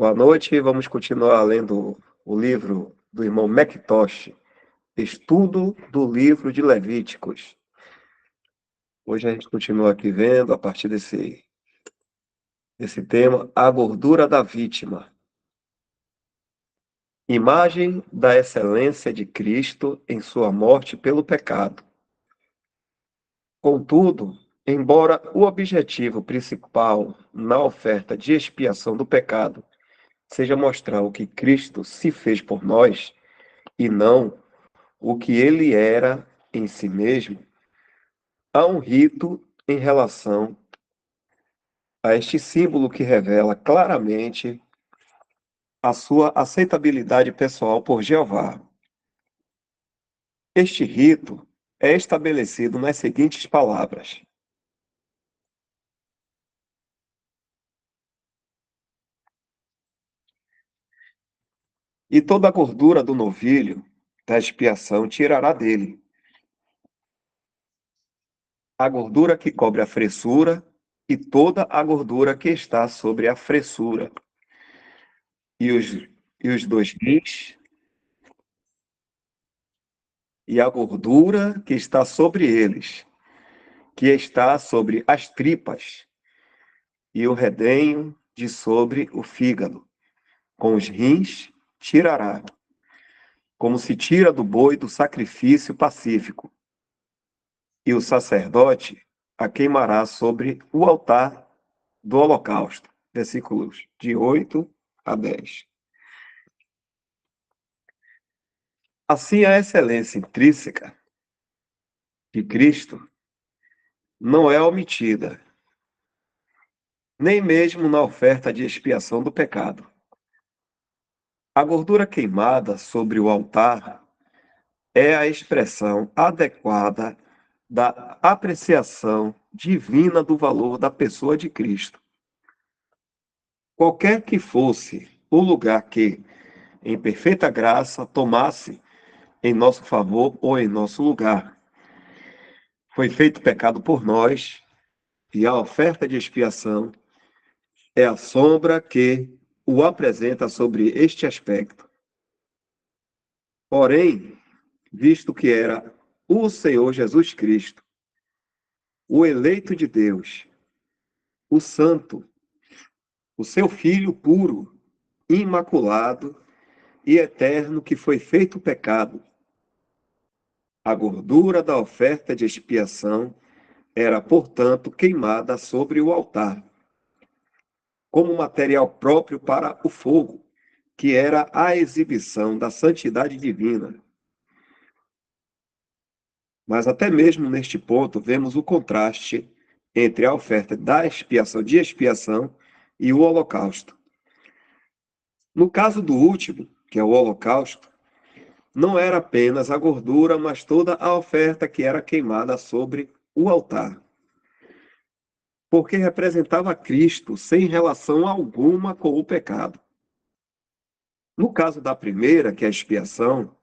Boa noite, vamos continuar lendo o livro do irmão Mactosh, Estudo do Livro de Levíticos. Hoje a gente continua aqui vendo, a partir desse tema, a gordura da vítima. Imagem da excelência de Cristo em sua morte pelo pecado. Contudo, embora o objetivo principal na oferta de expiação do pecado seja mostrar o que Cristo se fez por nós, e não o que ele era em si mesmo, há um rito em relação a este símbolo que revela claramente a sua aceitabilidade pessoal por Jeová. Este rito é estabelecido nas seguintes palavras: e toda a gordura do novilho da expiação tirará dele, a gordura que cobre a fressura e toda a gordura que está sobre a fressura, e os dois rins, e a gordura que está sobre eles, que está sobre as tripas, e o redenho de sobre o fígado. Com os rins tirará, como se tira do boi do sacrifício pacífico, e o sacerdote a queimará sobre o altar do holocausto. Versículos de 8 a 10. Assim, a excelência intrínseca de Cristo não é omitida, nem mesmo na oferta de expiação do pecado. A gordura queimada sobre o altar é a expressão adequada da apreciação divina do valor da pessoa de Cristo. Qualquer que fosse o lugar que, em perfeita graça, tomasse em nosso favor ou em nosso lugar, foi feito pecado por nós, e a oferta de expiação é a sombra que o apresenta sobre este aspecto. Porém, visto que era o Senhor Jesus Cristo, o eleito de Deus, o santo, o seu Filho puro, imaculado e eterno, que foi feito pecado, a gordura da oferta de expiação era, portanto, queimada sobre o altar, como material próprio para o fogo, que era a exibição da santidade divina. Mas até mesmo neste ponto vemos o contraste entre a oferta da expiação de expiação e o holocausto. No caso do último, que é o holocausto, não era apenas a gordura, mas toda a oferta que era queimada sobre o altar, porque representava Cristo sem relação alguma com o pecado. No caso da primeira, que é a expiação,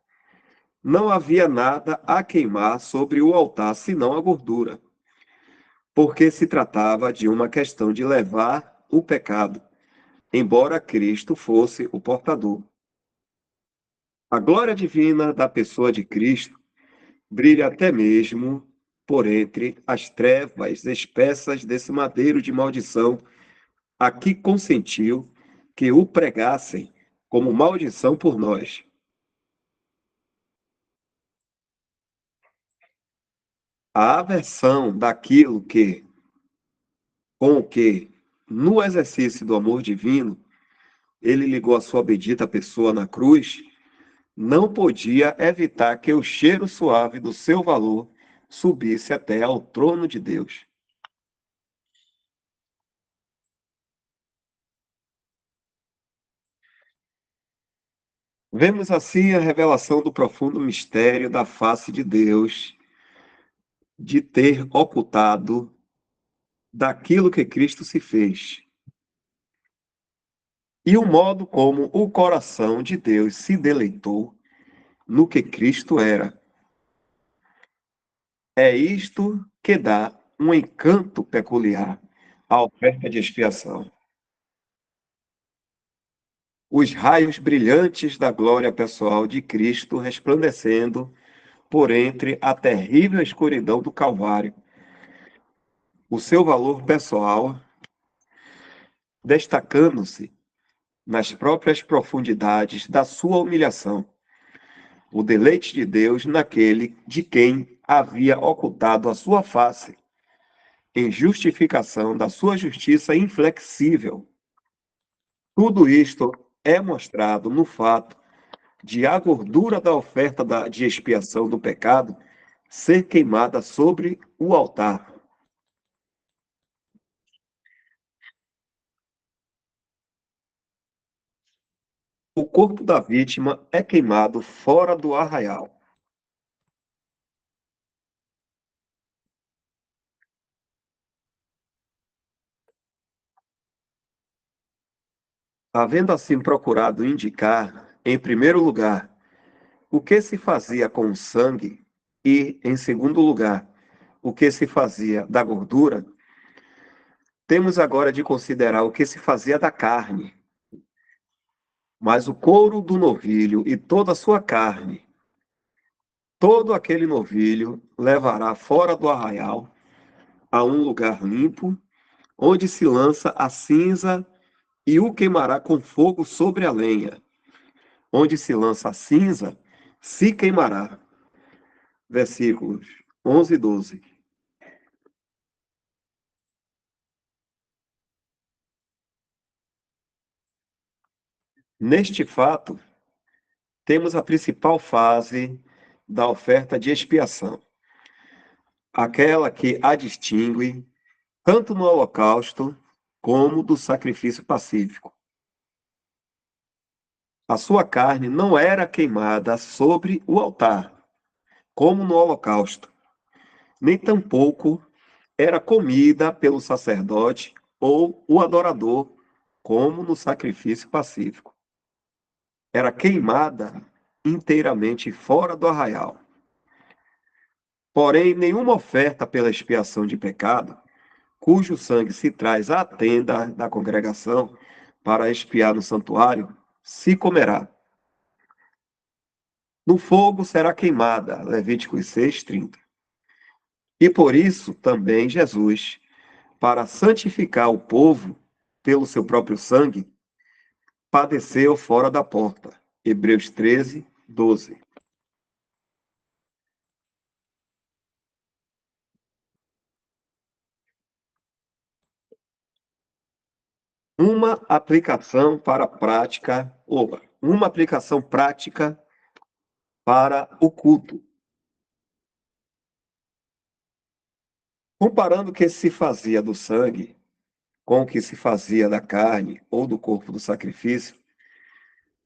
não havia nada a queimar sobre o altar senão a gordura, porque se tratava de uma questão de levar o pecado, embora Cristo fosse o portador. A glória divina da pessoa de Cristo brilha até mesmo por entre as trevas espessas desse madeiro de maldição, a que consentiu que o pregassem como maldição por nós. A aversão daquilo que, com o que, no exercício do amor divino, ele ligou a sua bendita pessoa na cruz, não podia evitar que o cheiro suave do seu valor subisse até ao trono de Deus. Vemos assim a revelação do profundo mistério da face de Deus, de ter ocultado daquilo que Cristo se fez. E o modo como o coração de Deus se deleitou no que Cristo era. É isto que dá um encanto peculiar à oferta de expiação. os raios brilhantes da glória pessoal de Cristo resplandecendo por entre a terrível escuridão do Calvário. O seu valor pessoal destacando-se nas próprias profundidades da sua humilhação. O deleite de Deus naquele de quem havia ocultado a sua face, em justificação da sua justiça inflexível. Tudo isto é mostrado no fato de a gordura da oferta de expiação do pecado ser queimada sobre o altar. O corpo da vítima é queimado fora do arraial. Havendo assim procurado indicar, em primeiro lugar, o que se fazia com o sangue e, em segundo lugar, o que se fazia da gordura, temos agora de considerar o que se fazia da carne. Mas o couro do novilho e toda a sua carne, todo aquele novilho levará fora do arraial a um lugar limpo, onde se lança a cinza e o queimará com fogo sobre a lenha. Onde se lança a cinza, se queimará. Versículos 11 e 12. Neste fato, temos a principal fase da oferta de expiação, aquela que a distingue tanto no holocausto como do sacrifício pacífico. A sua carne não era queimada sobre o altar, como no holocausto, nem tampouco era comida pelo sacerdote ou o adorador, como no sacrifício pacífico. Era queimada inteiramente fora do arraial. Porém, nenhuma oferta pela expiação de pecado, cujo sangue se traz à tenda da congregação para expiar no santuário, se comerá. No fogo será queimada, Levíticos 6:30. E por isso também Jesus, para santificar o povo pelo seu próprio sangue, padeceu fora da porta. Hebreus 13:12. Uma aplicação para a prática, ou uma aplicação prática para o culto. Comparando o que se fazia do sangue com o que se fazia da carne ou do corpo do sacrifício,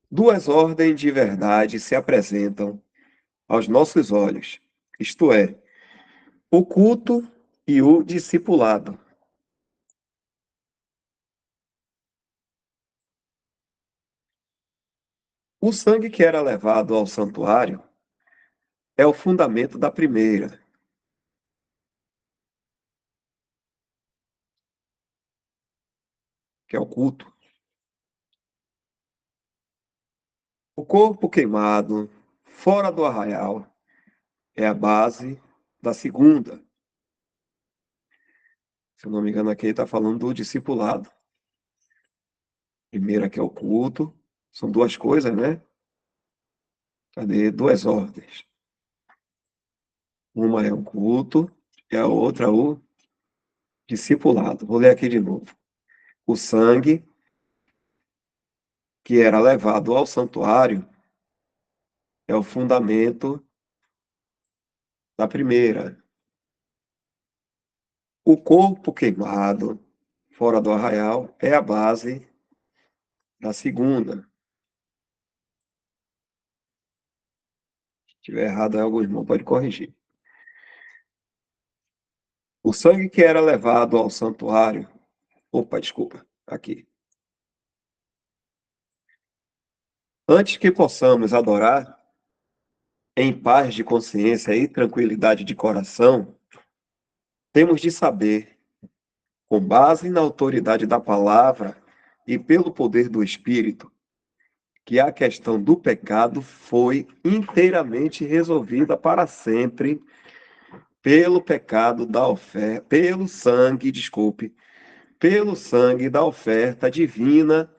duas ordens de verdade se apresentam aos nossos olhos, isto é, o culto e o discipulado. O sangue que era levado ao santuário é o fundamento da primeira, que é o culto. O corpo queimado, fora do arraial, é a base da segunda. Se eu não me engano, aqui ele está falando do discipulado. Primeira que é o culto. São duas coisas, né? Cadê? Duas ordens. Uma é o culto e a outra o discipulado. Vou ler aqui de novo. O sangue que era levado ao santuário é o fundamento da primeira. O corpo queimado fora do arraial é a base da segunda. Se estiver errado, algum irmão pode corrigir. O sangue que era levado ao santuário. Opa, desculpa, aqui. Antes que possamos adorar em paz de consciência e tranquilidade de coração, temos de saber, com base na autoridade da palavra e pelo poder do Espírito, que a questão do pecado foi inteiramente resolvida para sempre pelo pecado da oferta, pelo sangue, desculpe, pelo sangue da oferta divina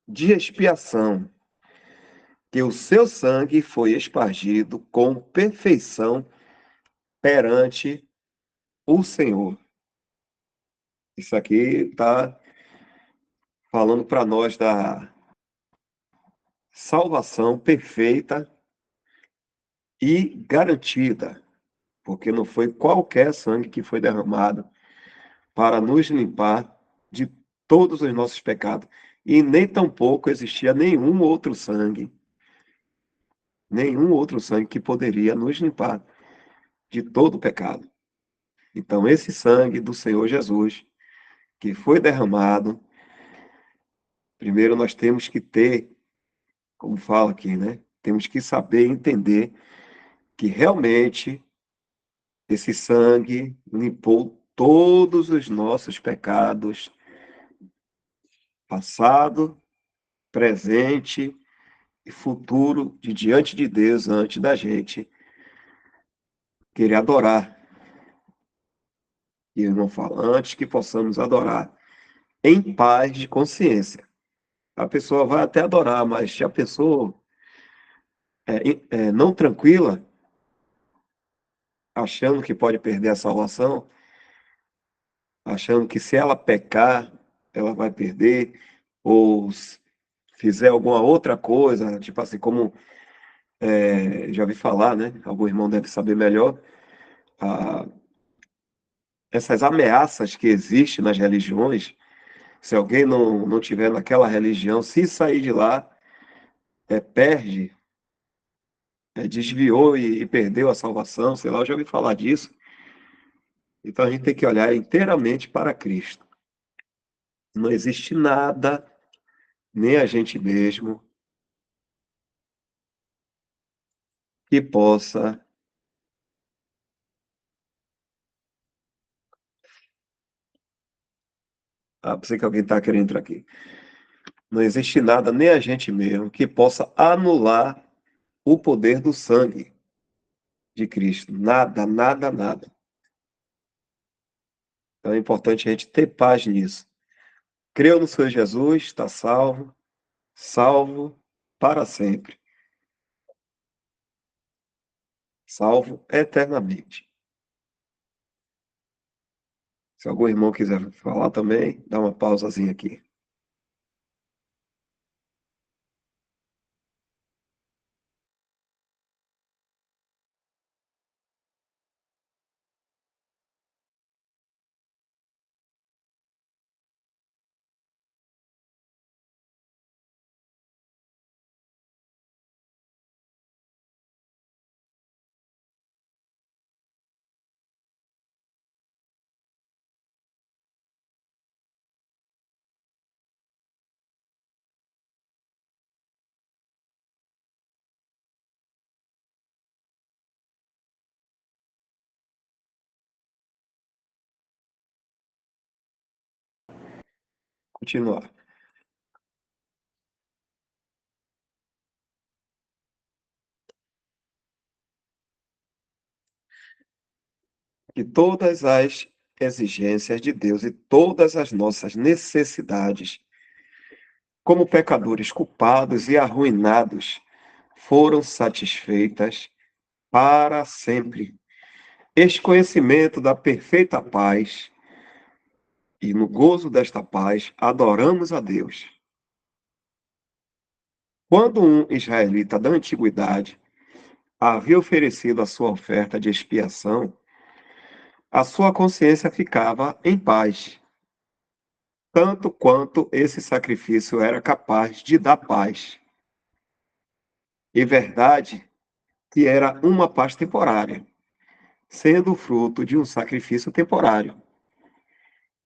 de expiação, que o seu sangue foi espargido com perfeição perante o Senhor. Isso aqui está falando para nós da salvação perfeita e garantida, porque não foi qualquer sangue que foi derramado para nos limpar de todos os nossos pecados. E nem tampouco existia nenhum outro sangue que poderia nos limpar de todo o pecado. Então, esse sangue do Senhor Jesus, que foi derramado, primeiro nós temos que ter, como fala aqui, né? Temos que saber entender que realmente esse sangue limpou todos os nossos pecados, passado, presente e futuro, de diante de Deus, antes da gente querer adorar. E o irmão fala, antes que possamos adorar em paz de consciência. A pessoa vai até adorar, mas se a pessoa não tranquila, achando que pode perder a salvação, achando que se ela pecar, ela vai perder, ou fizer alguma outra coisa, tipo assim, como já ouvi falar, né? Algum irmão deve saber melhor, ah, essas ameaças que existem nas religiões, se alguém não tiver naquela religião, se sair de lá, perde, desviou e perdeu a salvação, sei lá, eu já ouvi falar disso. Então a gente tem que olhar inteiramente para Cristo. Não existe nada, nem a gente mesmo, que possa. Ah, pensei que alguém está querendo entrar aqui. Não existe nada, nem a gente mesmo, que possa anular o poder do sangue de Cristo. Nada, nada, nada. Então é importante a gente ter paz nisso. Creu no Senhor Jesus, está salvo, salvo para sempre, salvo eternamente. Se algum irmão quiser falar também, dá uma pausazinha aqui. Continuar. Que todas as exigências de Deus e todas as nossas necessidades, como pecadores culpados e arruinados, foram satisfeitas para sempre. Este conhecimento da perfeita paz, e no gozo desta paz, adoramos a Deus. Quando um israelita da antiguidade havia oferecido a sua oferta de expiação, a sua consciência ficava em paz, tanto quanto esse sacrifício era capaz de dar paz. E verdade que era uma paz temporária, sendo fruto de um sacrifício temporário.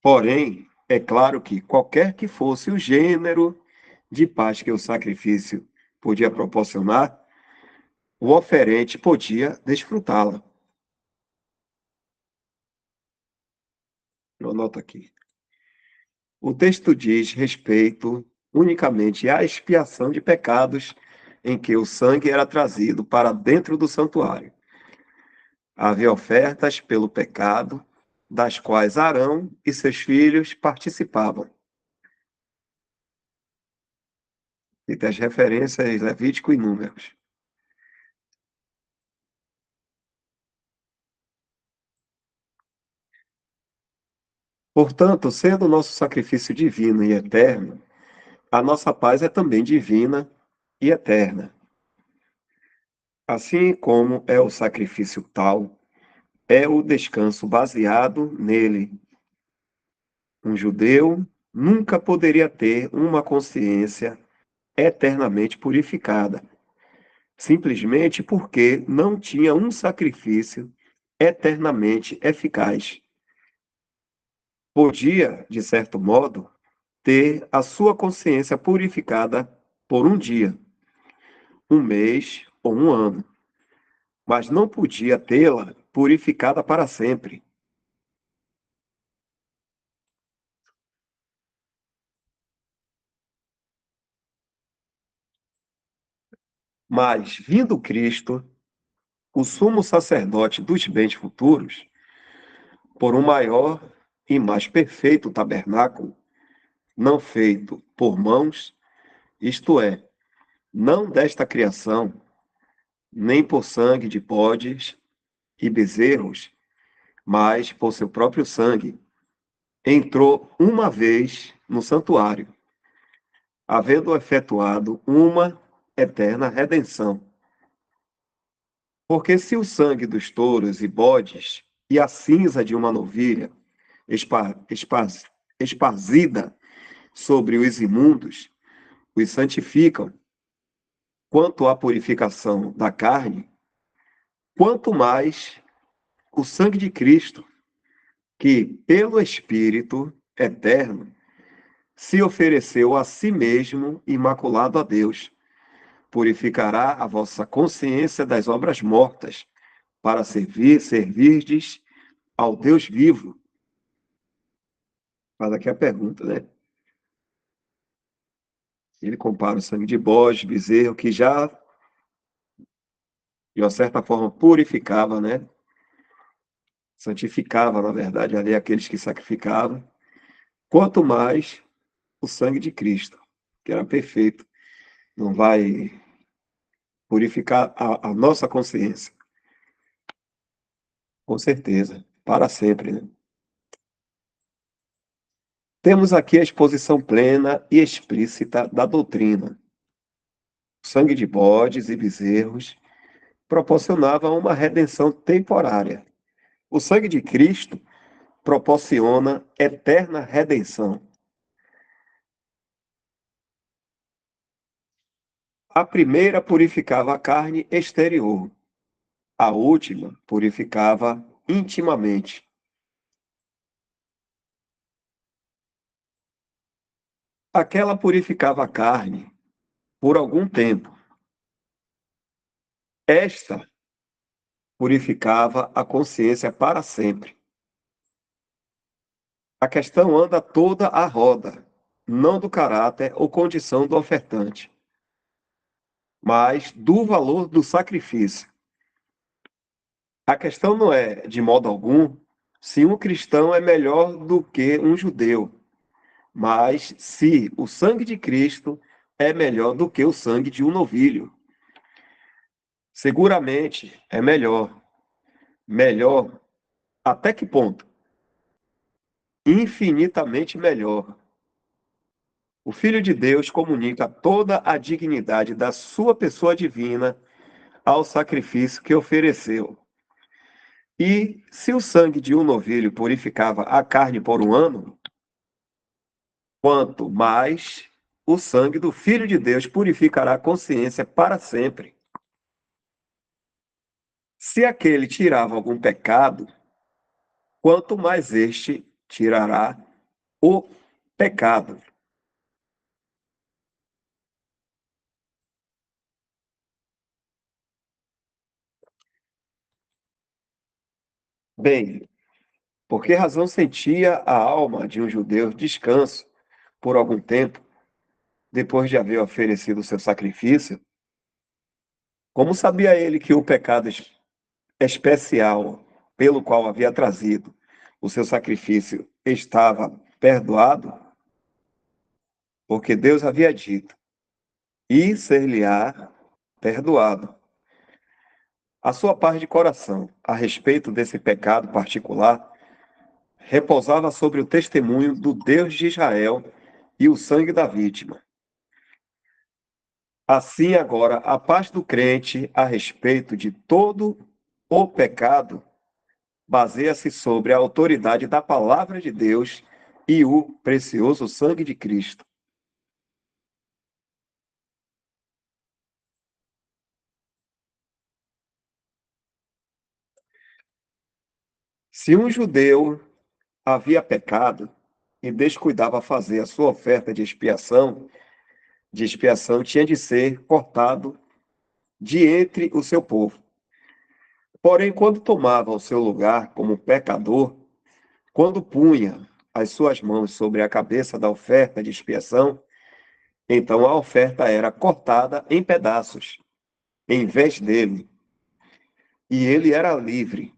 Porém, é claro que qualquer que fosse o gênero de paz que o sacrifício podia proporcionar, o oferente podia desfrutá-la. Eu anoto aqui. O texto diz respeito unicamente a expiação de pecados em que o sangue era trazido para dentro do santuário. Havia ofertas pelo pecado, das quais Arão e seus filhos participavam. E tem as referências Levítico e Números. Portanto, sendo o nosso sacrifício divino e eterno, a nossa paz é também divina e eterna. Assim como é o sacrifício tal, é o descanso baseado nele. Um judeu nunca poderia ter uma consciência eternamente purificada, simplesmente porque não tinha um sacrifício eternamente eficaz. Podia, de certo modo, ter a sua consciência purificada por um dia, um mês ou um ano, mas não podia tê-la purificada para sempre. Mas, vindo Cristo, o sumo sacerdote dos bens futuros, por um maior e mais perfeito tabernáculo, não feito por mãos, isto é, não desta criação, nem por sangue de bodes e bezerros, mas por seu próprio sangue, entrou uma vez no santuário, havendo efetuado uma eterna redenção. Porque se o sangue dos touros e bodes e a cinza de uma novilha esparzida sobre os imundos os santificam, quanto à purificação da carne, quanto mais o sangue de Cristo, que pelo Espírito eterno se ofereceu a si mesmo imaculado a Deus, purificará a vossa consciência das obras mortas, para servirdes ao Deus vivo. Faz aqui a pergunta, né? Ele compara o sangue de bode, bezerro, que já, de uma certa forma, purificava, né? Santificava, na verdade, ali aqueles que sacrificavam. Quanto mais o sangue de Cristo, que era perfeito, não vai purificar a nossa consciência. Com certeza, para sempre, né? Temos aqui a exposição plena e explícita da doutrina. O sangue de bodes e bezerros proporcionava uma redenção temporária. O sangue de Cristo proporciona eterna redenção. A primeira purificava a carne exterior, a última purificava intimamente. Aquela purificava a carne por algum tempo. Esta purificava a consciência para sempre. A questão anda toda à roda, não do caráter ou condição do ofertante, mas do valor do sacrifício. A questão não é, de modo algum, se um cristão é melhor do que um judeu, mas se o sangue de Cristo é melhor do que o sangue de um novilho. Seguramente é melhor. Melhor até que ponto? Infinitamente melhor. O Filho de Deus comunica toda a dignidade da sua pessoa divina ao sacrifício que ofereceu. E se o sangue de um novilho purificava a carne por um ano, quanto mais o sangue do Filho de Deus purificará a consciência para sempre. Se aquele tirava algum pecado, quanto mais este tirará o pecado. Bem, por que razão sentia a alma de um judeu descanso por algum tempo, depois de haver oferecido o seu sacrifício, como sabia ele que o pecado especial pelo qual havia trazido o seu sacrifício estava perdoado? Porque Deus havia dito: e ser-lhe-á perdoado. A sua paz de coração a respeito desse pecado particular repousava sobre o testemunho do Deus de Israel e o sangue da vítima. Assim, agora, a paz do crente a respeito de todo o pecado baseia-se sobre a autoridade da palavra de Deus e o precioso sangue de Cristo. Se um judeu havia pecado e descuidava fazer a sua oferta de expiação tinha de ser cortado de entre o seu povo. Porém, quando tomava o seu lugar como pecador, quando punha as suas mãos sobre a cabeça da oferta de expiação, então a oferta era cortada em pedaços, em vez dele, e ele era livre.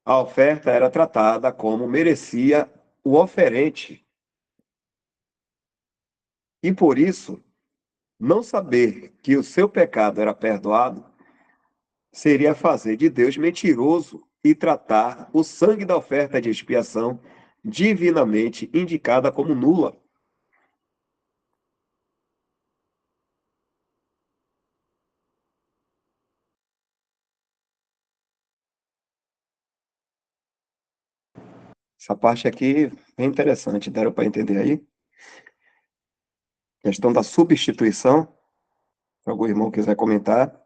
A oferta era tratada como merecia o oferente, e por isso, não saber que o seu pecado era perdoado seria fazer de Deus mentiroso e tratar o sangue da oferta de expiação divinamente indicada como nula. Essa parte aqui é interessante, deram para entender aí? Questão da substituição, se algum irmão quiser comentar.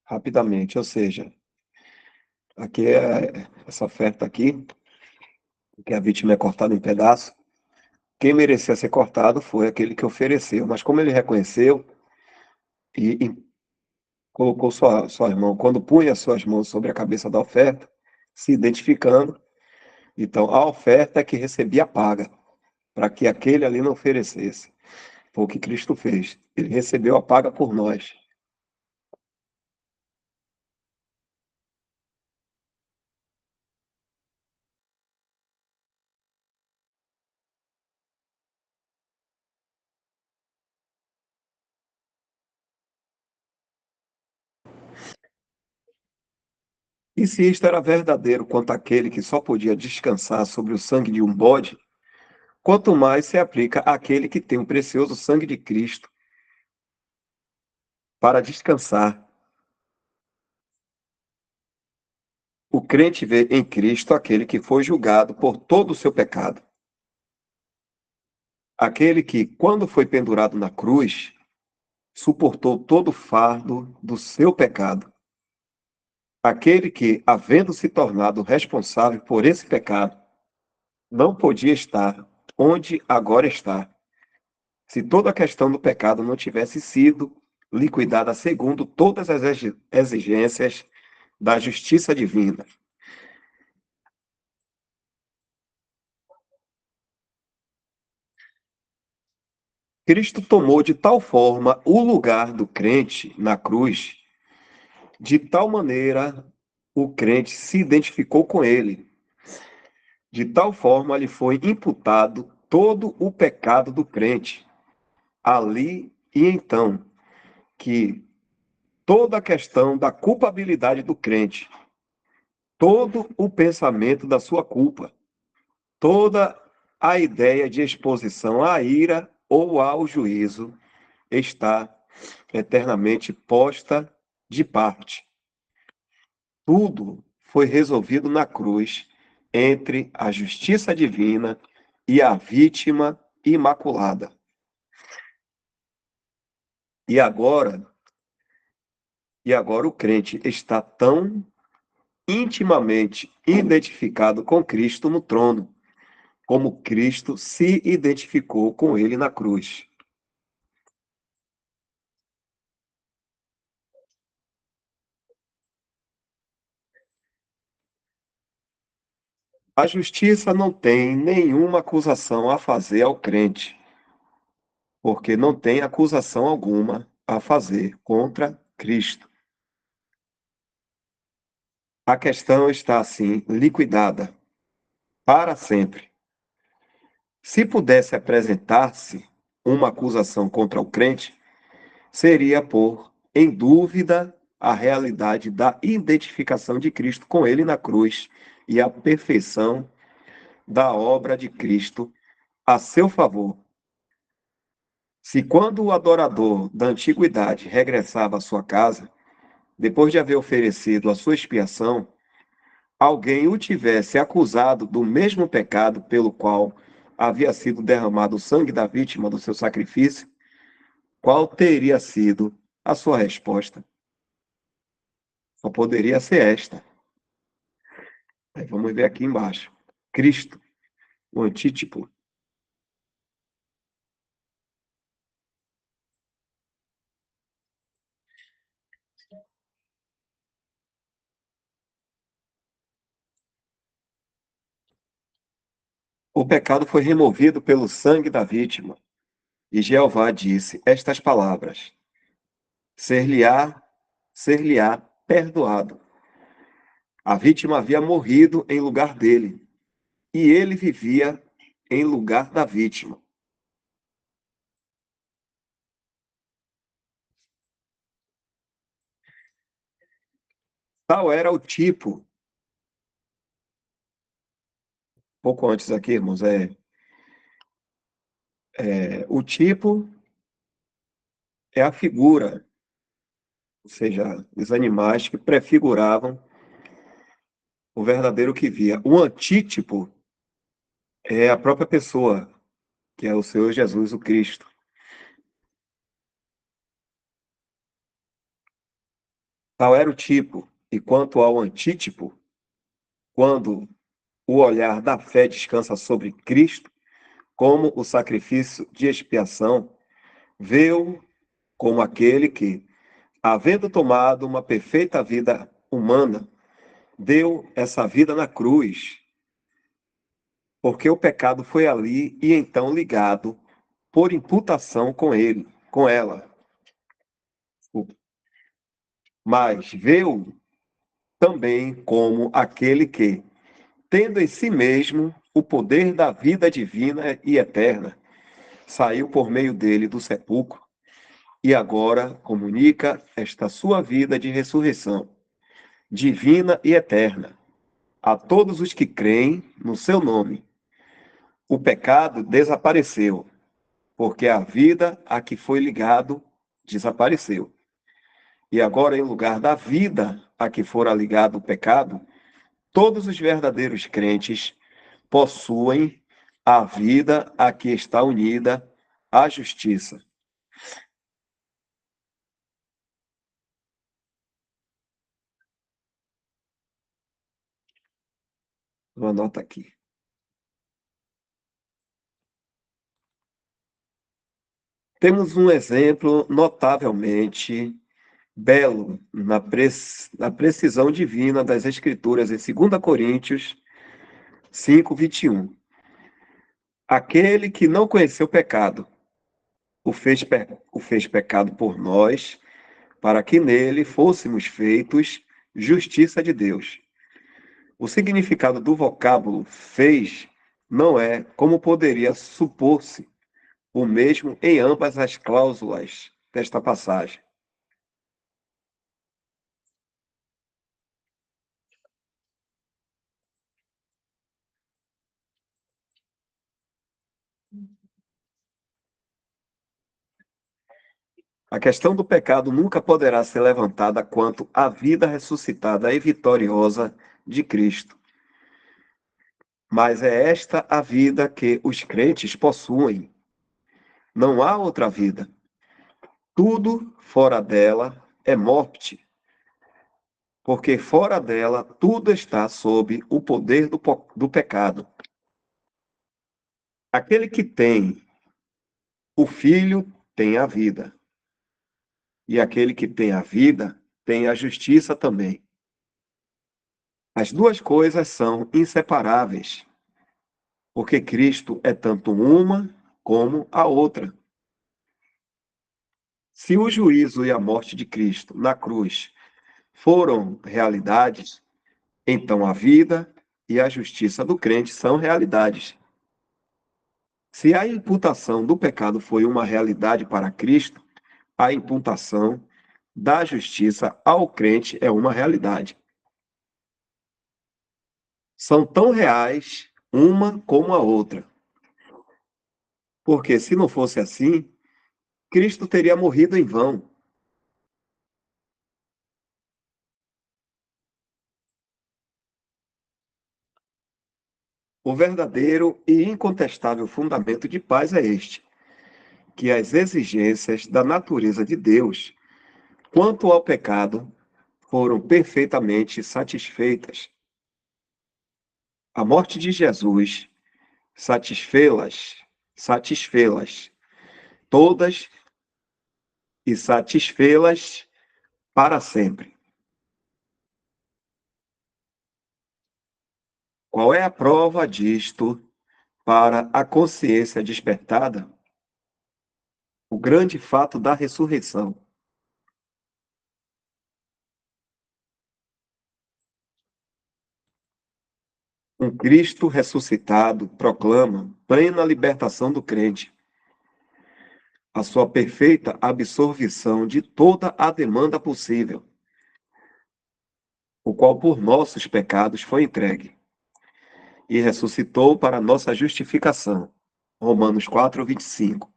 Rapidamente, ou seja, aqui é essa oferta aqui, que a vítima é cortada em pedaços, quem merecia ser cortado foi aquele que ofereceu, mas como ele reconheceu e colocou suas mãos, quando punha suas mãos sobre a cabeça da oferta, se identificando, então a oferta é que recebia paga, para que aquele ali não oferecesse. Foi o que Cristo fez. Ele recebeu a paga por nós. E se isto era verdadeiro quanto àquele que só podia descansar sobre o sangue de um bode, quanto mais se aplica àquele que tem o precioso sangue de Cristo para descansar. O crente vê em Cristo aquele que foi julgado por todo o seu pecado. Aquele que, quando foi pendurado na cruz, suportou todo o fardo do seu pecado. Aquele que, havendo se tornado responsável por esse pecado, não podia estar onde agora está, se toda a questão do pecado não tivesse sido liquidada segundo todas as exigências da justiça divina. Cristo tomou de tal forma o lugar do crente na cruz, de tal maneira o crente se identificou com ele, de tal forma lhe foi imputado todo o pecado do crente, ali e então, que toda a questão da culpabilidade do crente, todo o pensamento da sua culpa, toda a ideia de exposição à ira ou ao juízo está eternamente posta de parte. Tudo foi resolvido na cruz entre a justiça divina e a vítima imaculada. E agora o crente está tão intimamente identificado com Cristo no trono, como Cristo se identificou com ele na cruz. A justiça não tem nenhuma acusação a fazer ao crente, porque não tem acusação alguma a fazer contra Cristo. A questão está, assim, liquidada para sempre. Se pudesse apresentar-se uma acusação contra o crente, seria pôr em dúvida a realidade da identificação de Cristo com ele na cruz e a perfeição da obra de Cristo a seu favor. Se quando o adorador da antiguidade regressava à sua casa, depois de haver oferecido a sua expiação, alguém o tivesse acusado do mesmo pecado pelo qual havia sido derramado o sangue da vítima do seu sacrifício, qual teria sido a sua resposta? Só poderia ser esta. Aí vamos ver aqui embaixo. Cristo, o antítipo. O pecado foi removido pelo sangue da vítima. E Jeová disse estas palavras: ser-lhe-á, ser-lhe-á perdoado. A vítima havia morrido em lugar dele, e ele vivia em lugar da vítima. Tal era o tipo, pouco antes aqui, irmãos, o tipo é a figura, ou seja, os animais que prefiguravam o verdadeiro que via. O antítipo é a própria pessoa, que é o Senhor Jesus, o Cristo. Tal era o tipo. E quanto ao antítipo, quando o olhar da fé descansa sobre Cristo, como o sacrifício de expiação, vê-o como aquele que, havendo tomado uma perfeita vida humana, deu essa vida na cruz, porque o pecado foi ali e então ligado por imputação com ele, com ela. Mas vê-o também como aquele que, tendo em si mesmo o poder da vida divina e eterna, saiu por meio dele do sepulcro e agora comunica esta sua vida de ressurreição, divina e eterna, a todos os que creem no seu nome. O pecado desapareceu, porque a vida a que foi ligado desapareceu. E agora, em lugar da vida a que fora ligado o pecado, todos os verdadeiros crentes possuem a vida a que está unida a justiça. Uma nota aqui. Temos um exemplo notavelmente belo na precisão divina das Escrituras em 2 Coríntios 5:21. Aquele que não conheceu pecado, o fez pecado por nós, para que nele fôssemos feitos justiça de Deus. O significado do vocábulo fez não é, como poderia supor-se, o mesmo em ambas as cláusulas desta passagem. A questão do pecado nunca poderá ser levantada quanto à vida ressuscitada e vitoriosa de Cristo. mas é esta a vida que os crentes possuem. Não há outra vida. Tudo fora dela é morte, porque fora dela tudo está sob o poder do pecado. Aquele que tem o Filho tem a vida, e aquele que tem a vida tem a justiça também. As duas coisas são inseparáveis, porque Cristo é tanto uma como a outra. Se o juízo e a morte de Cristo na cruz foram realidades, então a vida e a justiça do crente são realidades. Se a imputação do pecado foi uma realidade para Cristo, a imputação da justiça ao crente é uma realidade. São tão reais uma como a outra. Porque se não fosse assim, Cristo teria morrido em vão. O verdadeiro e incontestável fundamento de paz é este: que as exigências da natureza de Deus quanto ao pecado foram perfeitamente satisfeitas. A morte de Jesus satisfê-las todas e satisfê-las para sempre. Qual é a prova disto para a consciência despertada? O grande fato da ressurreição. Um Cristo ressuscitado proclama plena libertação do crente, a sua perfeita absorvição de toda a demanda possível, o qual por nossos pecados foi entregue e ressuscitou para nossa justificação. Romanos 4:25.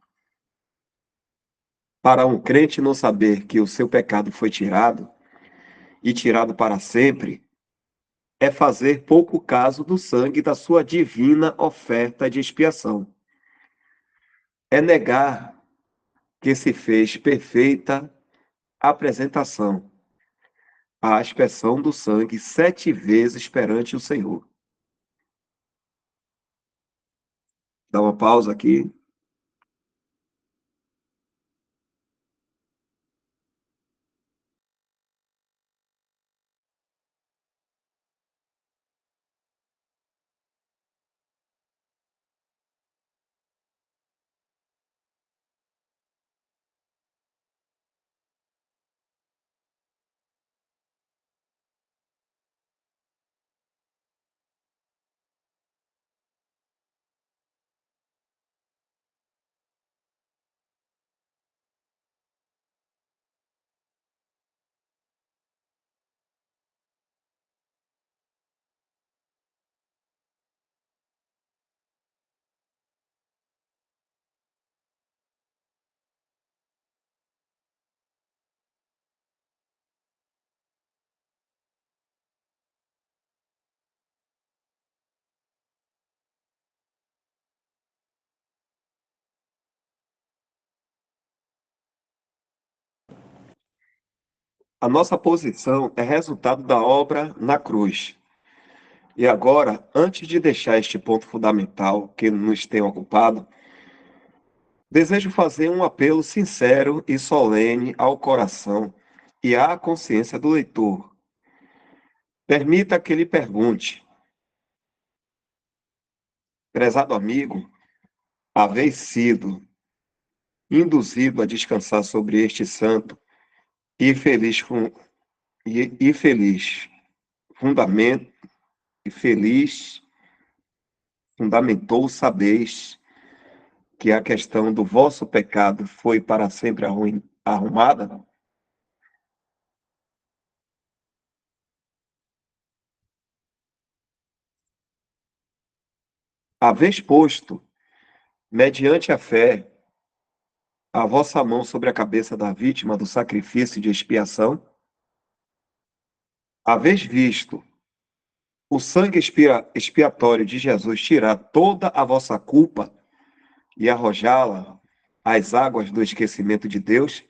Para um crente não saber que o seu pecado foi tirado, e tirado para sempre, é fazer pouco caso do sangue da sua divina oferta de expiação. É negar que se fez perfeita apresentação, a aspersão do sangue 7 vezes perante o Senhor. Dá uma pausa aqui. A nossa posição é resultado da obra na cruz. E agora, antes de deixar este ponto fundamental que nos tem ocupado, desejo fazer um apelo sincero e solene ao coração e à consciência do leitor. Permita que lhe pergunte, prezado amigo, haveis sido induzido a descansar sobre este santo e feliz fundamento, e feliz fundamentou sabeis que a questão do vosso pecado foi para sempre arrumada? Haveis posto, mediante a fé, a vossa mão sobre a cabeça da vítima do sacrifício de expiação? Haveis visto o sangue expiatório de Jesus tirar toda a vossa culpa e arrojá-la às águas do esquecimento de Deus?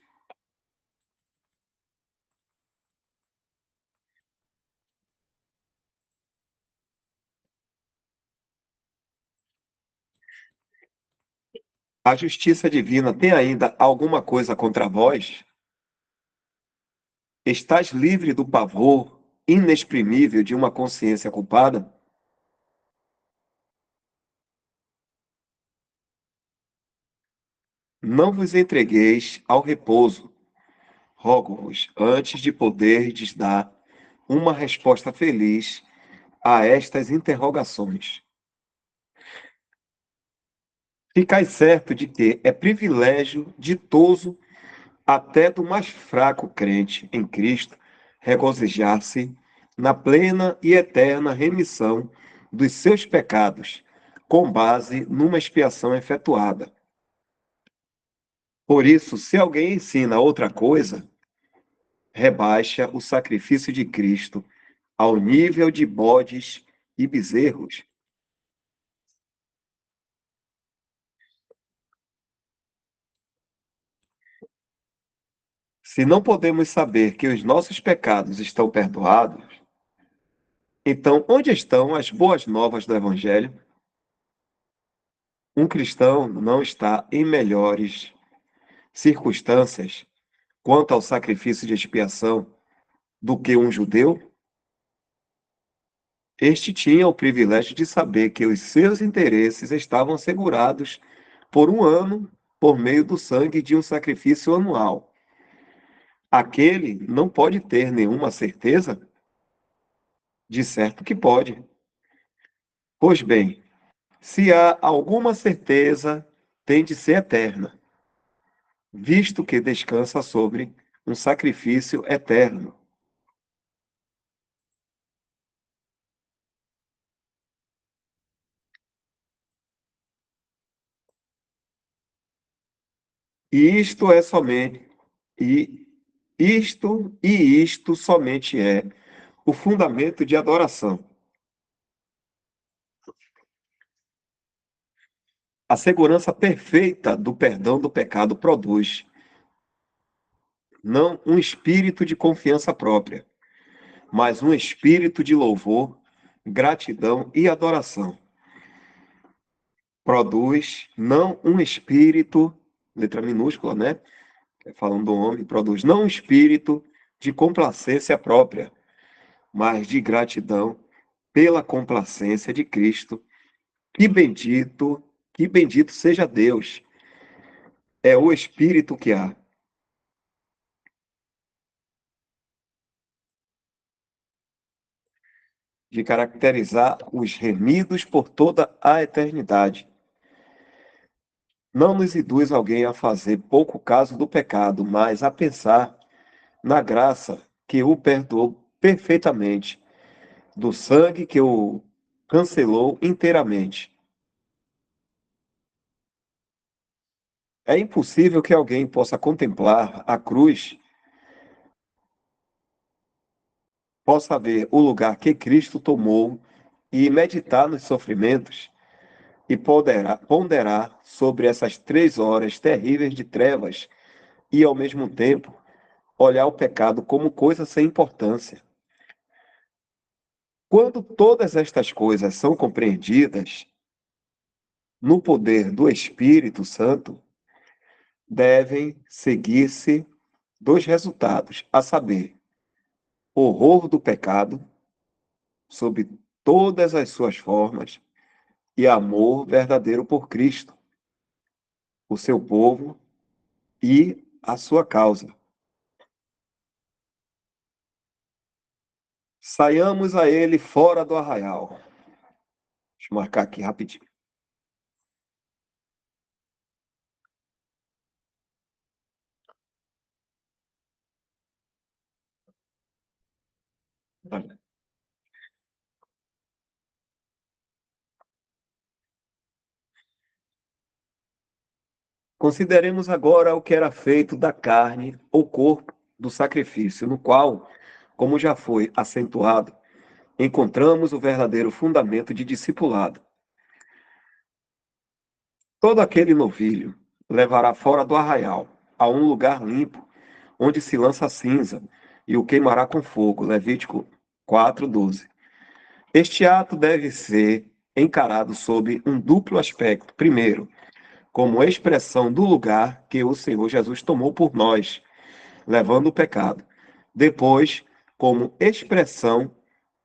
A justiça divina tem ainda alguma coisa contra vós? Estás livre do pavor inexprimível de uma consciência culpada? Não vos entregueis ao repouso, rogo-vos, antes de poderdes dar uma resposta feliz a estas interrogações. Ficai certo de que é privilégio ditoso até do mais fraco crente em Cristo regozijar-se na plena e eterna remissão dos seus pecados, com base numa expiação efetuada. Por isso, se alguém ensina outra coisa, rebaixa o sacrifício de Cristo ao nível de bodes e bezerros. Se não podemos saber que os nossos pecados estão perdoados, então onde estão as boas novas do Evangelho? Um cristão não está em melhores circunstâncias quanto ao sacrifício de expiação do que um judeu? Este tinha o privilégio de saber que os seus interesses estavam assegurados por um ano por meio do sangue de um sacrifício anual. Aquele não pode ter nenhuma certeza? De certo que pode. Pois bem, se há alguma certeza, tem de ser eterna, visto que descansa sobre um sacrifício eterno. E isto é somente e isto somente é o fundamento de adoração. A segurança perfeita do perdão do pecado produz não um espírito de confiança própria, mas um espírito de louvor, gratidão e adoração. Produz não um espírito, letra minúscula, né? Falando do homem, produz não um espírito de complacência própria, mas de gratidão pela complacência de Cristo. Que bendito seja Deus. É o espírito que há de caracterizar os remidos por toda a eternidade. Não nos induz alguém a fazer pouco caso do pecado, mas a pensar na graça que o perdoou perfeitamente, do sangue que o cancelou inteiramente. É impossível que alguém possa contemplar a cruz, possa ver o lugar que Cristo tomou e meditar nos sofrimentos e ponderar sobre essas 3 horas terríveis de trevas e, ao mesmo tempo, olhar o pecado como coisa sem importância. Quando todas estas coisas são compreendidas no poder do Espírito Santo, devem seguir-se dois resultados, a saber, horror do pecado, sob todas as suas formas, e amor verdadeiro por Cristo, o seu povo e a sua causa. Saiamos a ele fora do arraial. Deixa eu marcar aqui rapidinho. Consideremos agora o que era feito da carne ou corpo do sacrifício, no qual, como já foi acentuado, encontramos o verdadeiro fundamento de discipulado. Todo aquele novilho levará fora do arraial, a um lugar limpo, onde se lança a cinza, e o queimará com fogo. Levítico 4:12. Este ato deve ser encarado sob um duplo aspecto. Primeiro, como expressão do lugar que o Senhor Jesus tomou por nós, levando o pecado. Depois, como expressão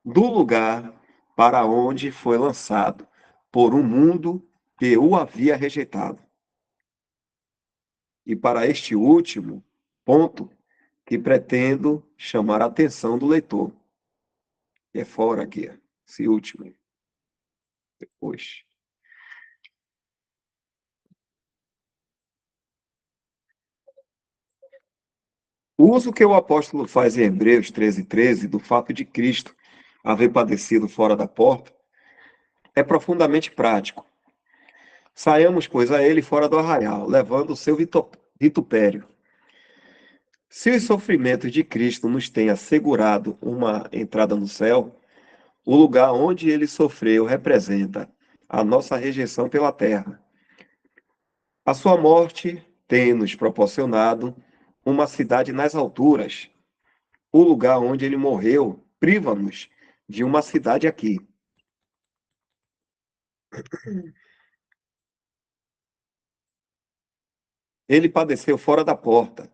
do lugar para onde foi lançado, por um mundo que o havia rejeitado. E para este último ponto, que pretendo chamar a atenção do leitor. É fora aqui, esse último. Depois. O uso que o apóstolo faz em Hebreus 13:13 do fato de Cristo haver padecido fora da porta é profundamente prático. Saiamos, pois, a ele fora do arraial, levando o seu vitupério. Se os sofrimentos de Cristo nos têm assegurado uma entrada no céu, o lugar onde ele sofreu representa a nossa rejeição pela terra. A sua morte tem nos proporcionado uma cidade nas alturas. O lugar onde ele morreu priva-nos de uma cidade aqui. Ele padeceu fora da porta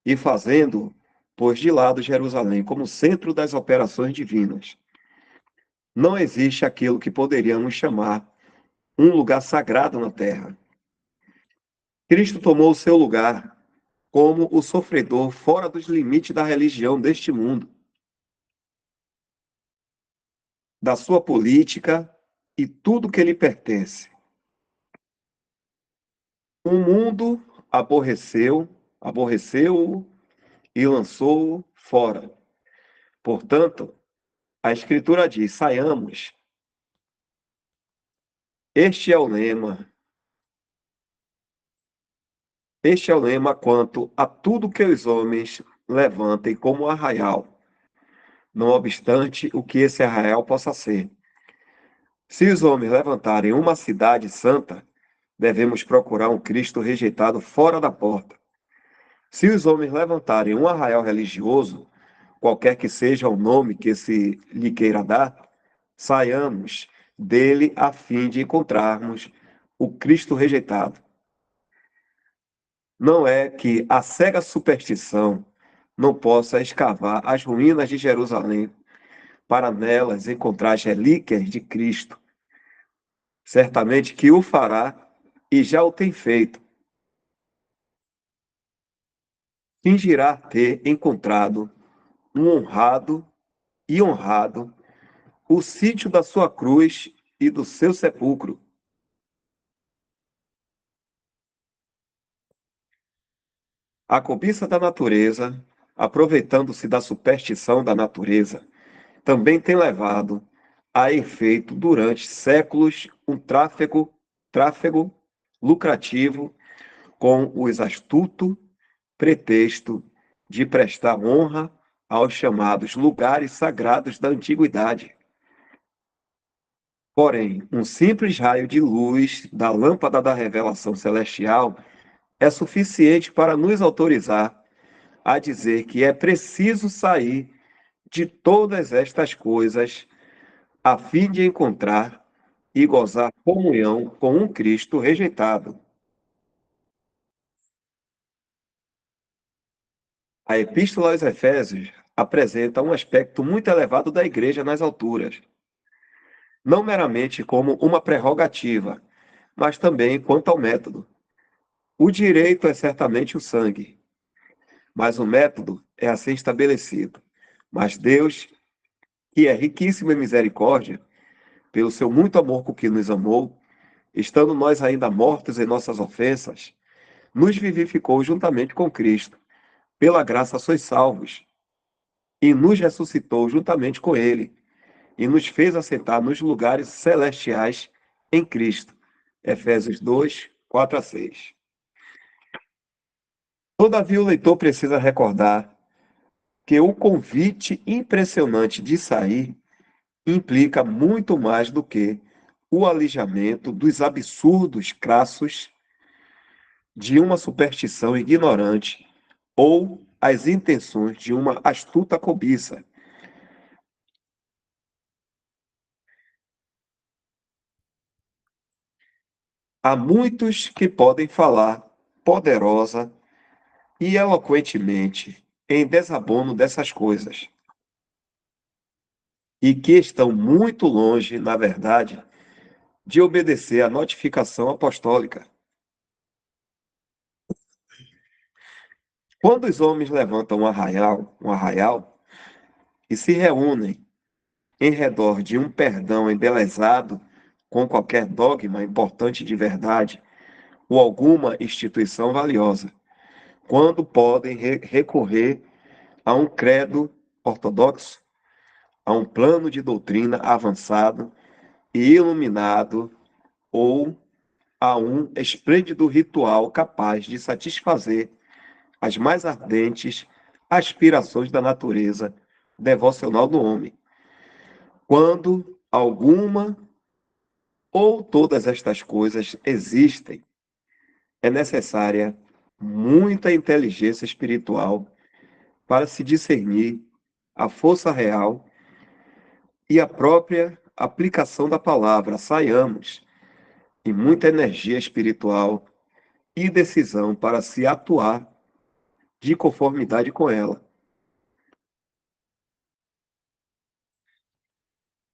e fazendo, pôs de lado Jerusalém como centro das operações divinas. Não existe aquilo que poderíamos chamar um lugar sagrado na terra. Cristo tomou o seu lugar como o sofredor fora dos limites da religião deste mundo, da sua política e tudo que lhe pertence. O mundo aborreceu-o e lançou-o fora. Portanto, a Escritura diz: saiamos. Este é o lema. Este é o lema quanto a tudo que os homens levantem como arraial, não obstante o que esse arraial possa ser. Se os homens levantarem uma cidade santa, devemos procurar um Cristo rejeitado fora da porta. Se os homens levantarem um arraial religioso, qualquer que seja o nome que se lhe queira dar, saiamos dele a fim de encontrarmos o Cristo rejeitado. Não é que a cega superstição não possa escavar as ruínas de Jerusalém para nelas encontrar as relíquias de Cristo. Certamente que o fará e já o tem feito. Fingirá ter encontrado um honrado e honrado o sítio da sua cruz e do seu sepulcro. A cobiça da natureza, aproveitando-se da superstição da natureza, também tem levado a efeito durante séculos um tráfego lucrativo com os astuto pretexto de prestar honra aos chamados lugares sagrados da antiguidade. Porém, um simples raio de luz da lâmpada da revelação celestial é suficiente para nos autorizar a dizer que é preciso sair de todas estas coisas a fim de encontrar e gozar comunhão com um Cristo rejeitado. A Epístola aos Efésios apresenta um aspecto muito elevado da igreja nas alturas, não meramente como uma prerrogativa, mas também quanto ao método. O direito é certamente o sangue, mas o método é assim estabelecido. Mas Deus, que é riquíssimo em misericórdia, pelo seu muito amor com que nos amou, estando nós ainda mortos em nossas ofensas, nos vivificou juntamente com Cristo. Pela graça sois salvos, e nos ressuscitou juntamente com Ele, e nos fez assentar nos lugares celestiais em Cristo. Efésios 2, 4-6. Todavia, o leitor precisa recordar que o convite impressionante de sair implica muito mais do que o alijamento dos absurdos crassos de uma superstição ignorante ou as intenções de uma astuta cobiça. Há muitos que podem falar poderosa e eloquentemente em desabono dessas coisas, e que estão muito longe, na verdade, de obedecer à notificação apostólica. Quando os homens levantam um arraial e se reúnem em redor de um perdão embelezado com qualquer dogma importante de verdade ou alguma instituição valiosa, quando podem recorrer a um credo ortodoxo, a um plano de doutrina avançado e iluminado ou a um esplêndido ritual capaz de satisfazer as mais ardentes aspirações da natureza devocional do homem. Quando alguma ou todas estas coisas existem, é necessária muita inteligência espiritual para se discernir a força real e a própria aplicação da palavra, saiamos, e muita energia espiritual e decisão para se atuar de conformidade com ela.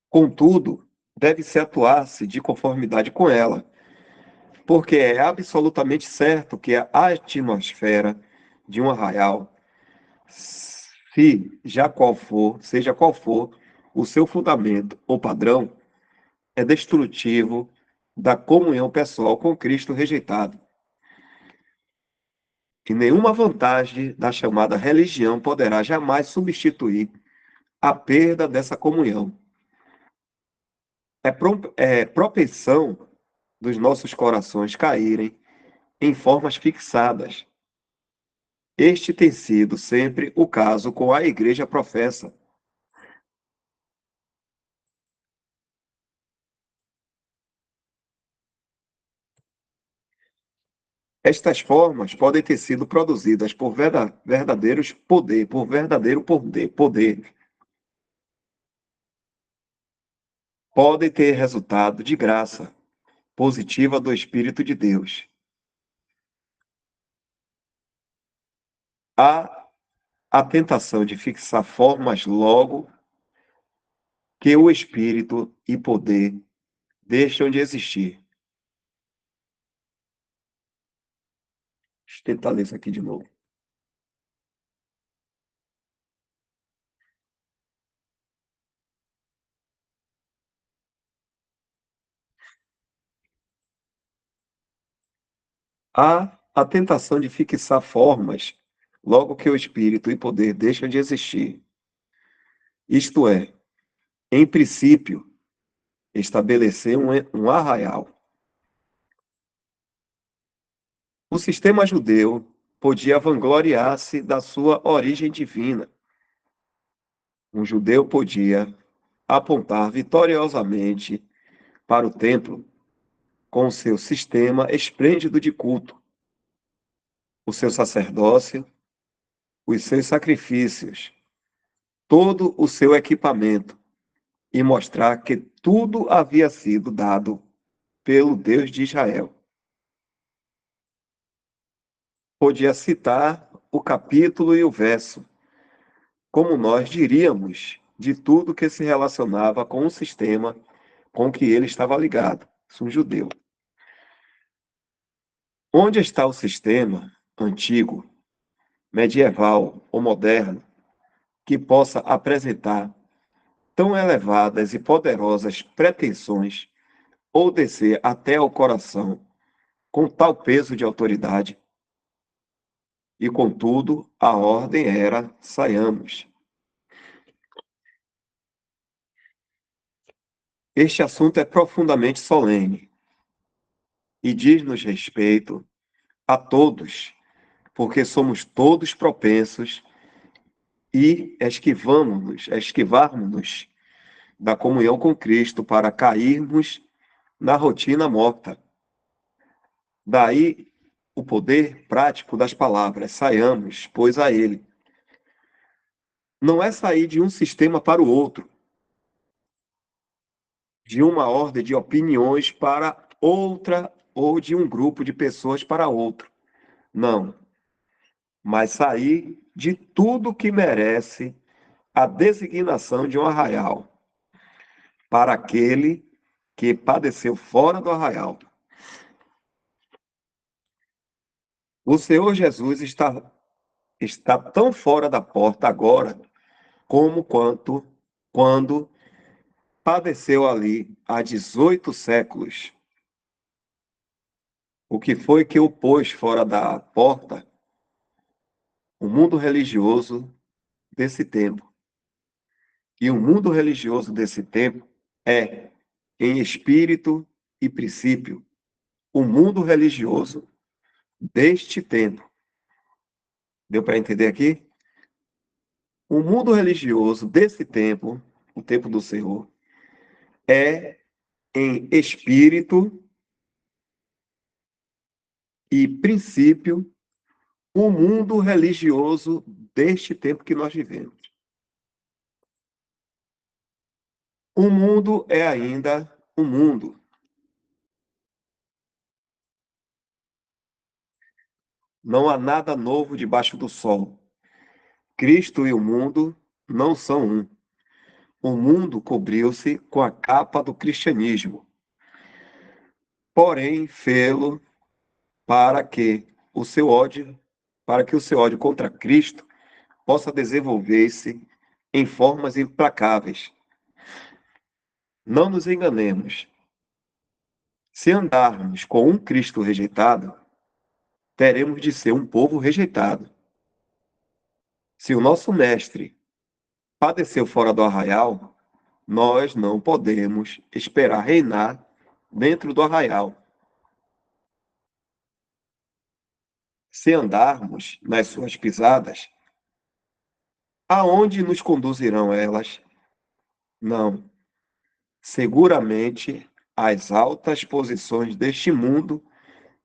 Contudo, deve-se atuar-se de conformidade com ela, porque é absolutamente certo que a atmosfera de um arraial, seja qual for o seu fundamento ou padrão, é destrutivo da comunhão pessoal com Cristo rejeitado. E nenhuma vantagem da chamada religião poderá jamais substituir a perda dessa comunhão. É propensão dos nossos corações caírem em formas fixadas. Este tem sido sempre o caso com a Igreja professa. Estas formas podem ter sido produzidas por verdadeiro poder. Podem ter resultado de graça positiva do Espírito de Deus. Há a tentação de fixar formas logo que o Espírito e poder deixam de existir. Deixa eu tentar ler isso aqui de novo. Há a tentação de fixar formas logo que o Espírito e poder deixam de existir. Isto é, em princípio, estabelecer um arraial. O sistema judeu podia vangloriar-se da sua origem divina. Um judeu podia apontar vitoriosamente para o templo com seu sistema esplêndido de culto, o seu sacerdócio, os seus sacrifícios, todo o seu equipamento e mostrar que tudo havia sido dado pelo Deus de Israel. Podia citar o capítulo e o verso, como nós diríamos, de tudo que se relacionava com o sistema com que ele estava ligado, um judeu. Onde está o sistema antigo, medieval ou moderno que possa apresentar tão elevadas e poderosas pretensões ou descer até ao coração com tal peso de autoridade? E contudo, a ordem era: saiamos. Este assunto é profundamente solene e diz-nos respeito a todos, porque somos todos propensos e esquivarmos-nos da comunhão com Cristo para cairmos na rotina morta. Daí o poder prático das palavras, saiamos, pois a Ele. Não é sair de um sistema para o outro, de uma ordem de opiniões para outra ou de um grupo de pessoas para outro. Não, mas sair de tudo que merece a designação de um arraial para aquele que padeceu fora do arraial. O Senhor Jesus está tão fora da porta agora como quando padeceu ali há 18 séculos. O que foi que o pôs fora da porta? O mundo religioso desse tempo. E o mundo religioso desse tempo é, em espírito e princípio, o mundo religioso deste tempo. Deu para entender aqui? O mundo religioso desse tempo, o tempo do Senhor, é em espírito e princípio o mundo religioso deste tempo que nós vivemos. O mundo é ainda o mundo. Não há nada novo debaixo do sol. Cristo e o mundo não são um. O mundo cobriu-se com a capa do cristianismo, porém fê-lo para que para que o seu ódio contra Cristo possa desenvolver-se em formas implacáveis. Não nos enganemos. Se andarmos com um Cristo rejeitado, teremos de ser um povo rejeitado. Se o nosso mestre padeceu fora do arraial, nós não podemos esperar reinar dentro do arraial. Se andarmos nas suas pisadas, aonde nos conduzirão elas? Não. Seguramente às altas posições deste mundo,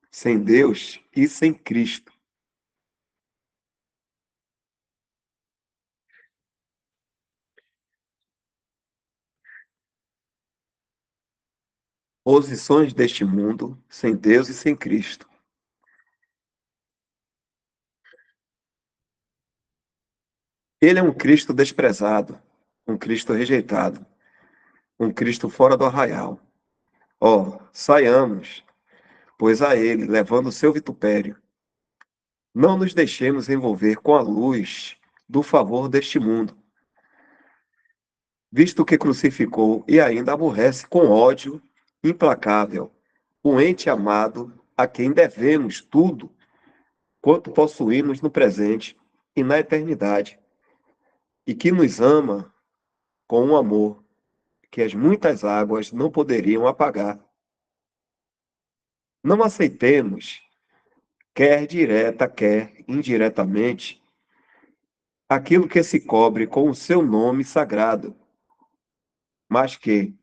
sem Deus e sem Cristo. Posições deste mundo, sem Deus e sem Cristo. Ele é um Cristo desprezado, um Cristo rejeitado, um Cristo fora do arraial. Ó, saiamos, pois a ele, levando o seu vitupério. Não nos deixemos envolver com a luz do favor deste mundo, visto que crucificou e ainda aborrece com ódio implacável o ente amado a quem devemos tudo quanto possuímos no presente e na eternidade, e que nos ama com um amor que as muitas águas não poderiam apagar. Não aceitemos, quer direta, quer indiretamente, aquilo que se cobre com o seu nome sagrado, mas que,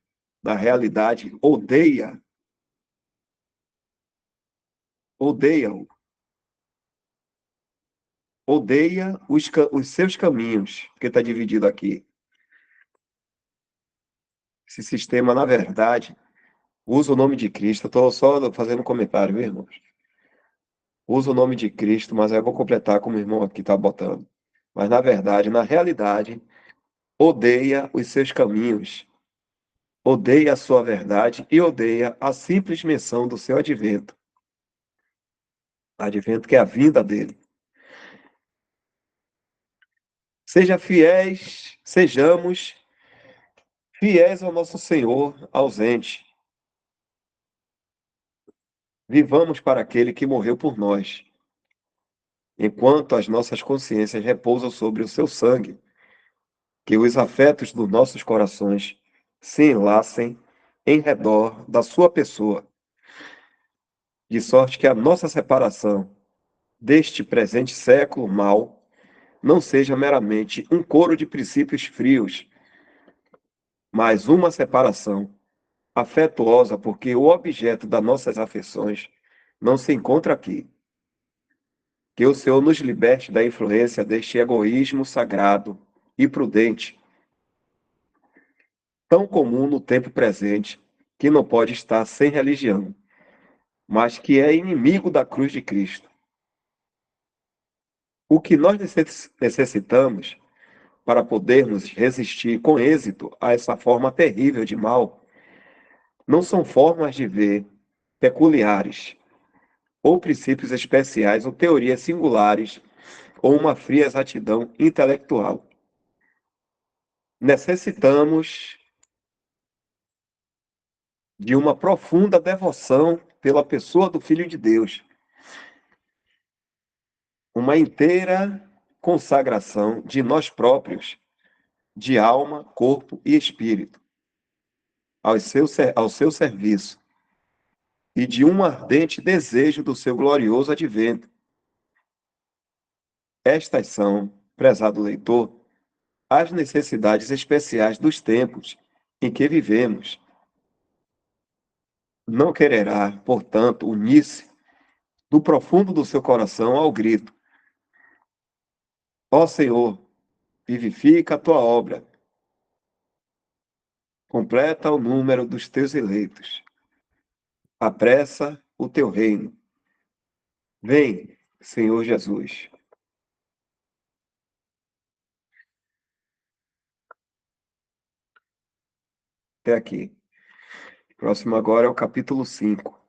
na realidade, odeia-o, odeia os seus caminhos, porque está dividido aqui. Esse sistema, na verdade, usa o nome de Cristo. Estou só fazendo um comentário, viu, irmãos? Usa o nome de Cristo, mas aí eu vou completar como o irmão aqui está botando. Mas, na verdade, na realidade, odeia os seus caminhos, odeia a sua verdade e odeia a simples menção do seu advento. Advento que é a vinda dele. Sejamos fiéis ao nosso Senhor ausente. Vivamos para aquele que morreu por nós, enquanto as nossas consciências repousam sobre o seu sangue, que os afetos dos nossos corações se enlacem em redor da sua pessoa, de sorte que a nossa separação deste presente século mal não seja meramente um coro de princípios frios, mas uma separação afetuosa, porque o objeto das nossas afeições não se encontra aqui. Que o Senhor nos liberte da influência deste egoísmo sagrado e prudente, tão comum no tempo presente, que não pode estar sem religião, mas que é inimigo da cruz de Cristo. O que nós necessitamos para podermos resistir com êxito a essa forma terrível de mal não são formas de ver peculiares, ou princípios especiais, ou teorias singulares, ou uma fria exatidão intelectual. Necessitamos de uma profunda devoção pela pessoa do Filho de Deus, uma inteira consagração de nós próprios, de alma, corpo e espírito, ao seu serviço, e de um ardente desejo do seu glorioso advento. Estas são, prezado leitor, as necessidades especiais dos tempos em que vivemos. Não quererá, portanto, unir-se do profundo do seu coração ao grito: Ó Senhor, vivifica a tua obra, completa o número dos teus eleitos, apressa o teu reino. Vem, Senhor Jesus. Até aqui. Próximo agora é o capítulo 5.